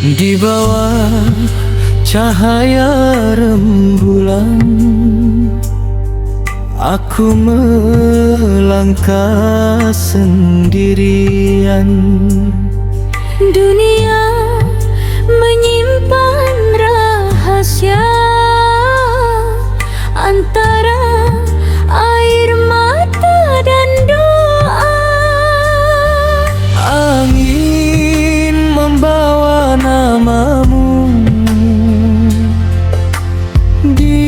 Di bawah cahaya rembulan, aku melangkah sendirian. Dunia menyimpan rahasia antara air mata dan doa. Angin membawa namamu di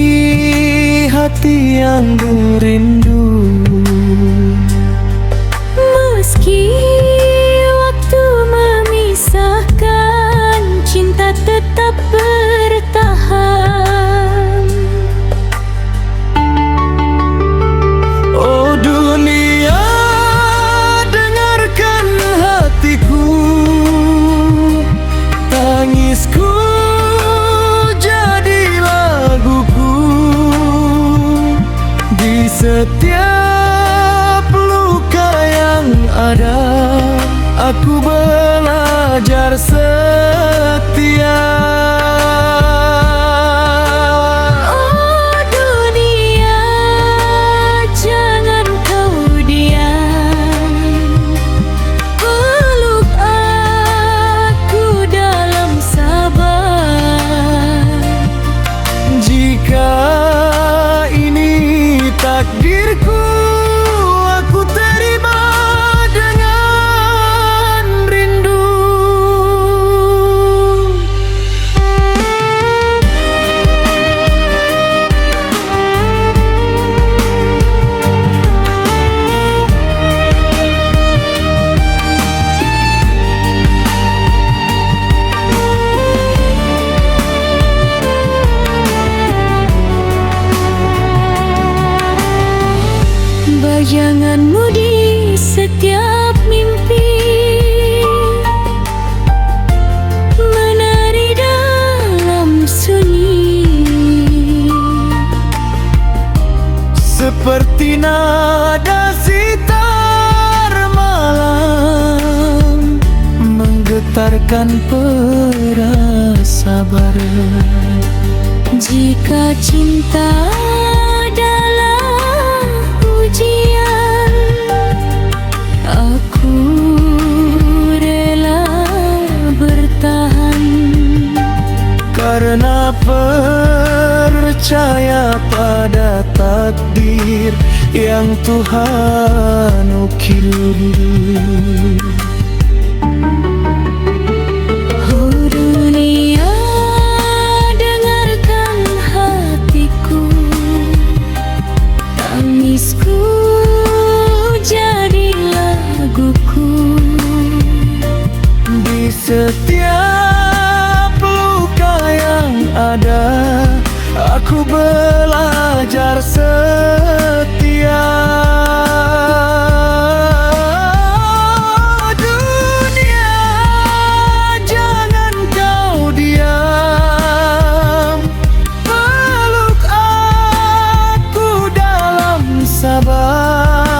hati yang rindu. Meski waktu memisahkan, cinta tetap bertahan. Oh dunia, dengarkan hatiku, tangisku jadi laguku. Di setiap luka yang ada, aku belajar setia. Oh dunia, jangan kau diam, peluk aku dalam sabar. Jika ini takdirku, aku terima dengan rindu. Bayanganmu di setiap mimpi, menari dalam sunyi. Seperti nada sitar malam, menggetarkan perasaan. Jika cinta adalah ujian, aku rela bertahan. Karena percaya pada takdir yang Tuhan ukir. Oh dunia, dengarkan hatiku, tangisku jadi laguku. Di setiap luka yang ada, aku belajar setia. Dunia, jangan kau diam, peluk aku dalam sabar.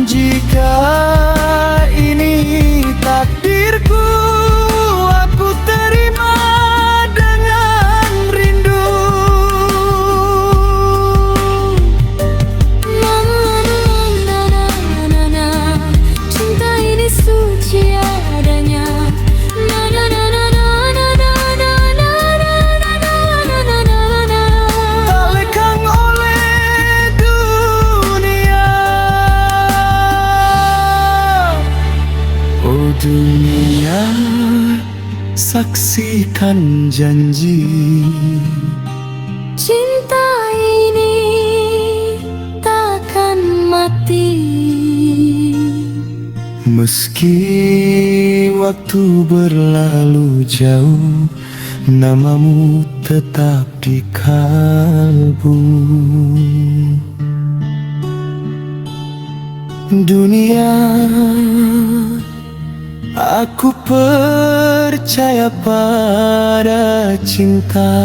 Jika ini takdirku, aku terima dengan rindu. Cinta ini suci adanya. Tak lekang oleh dunia. Oh dunia, saksikan janji. Cinta ini takkan mati. Meski waktu berlalu jauh, namamu tetap di kalbu. Dunia, aku percaya pada cinta.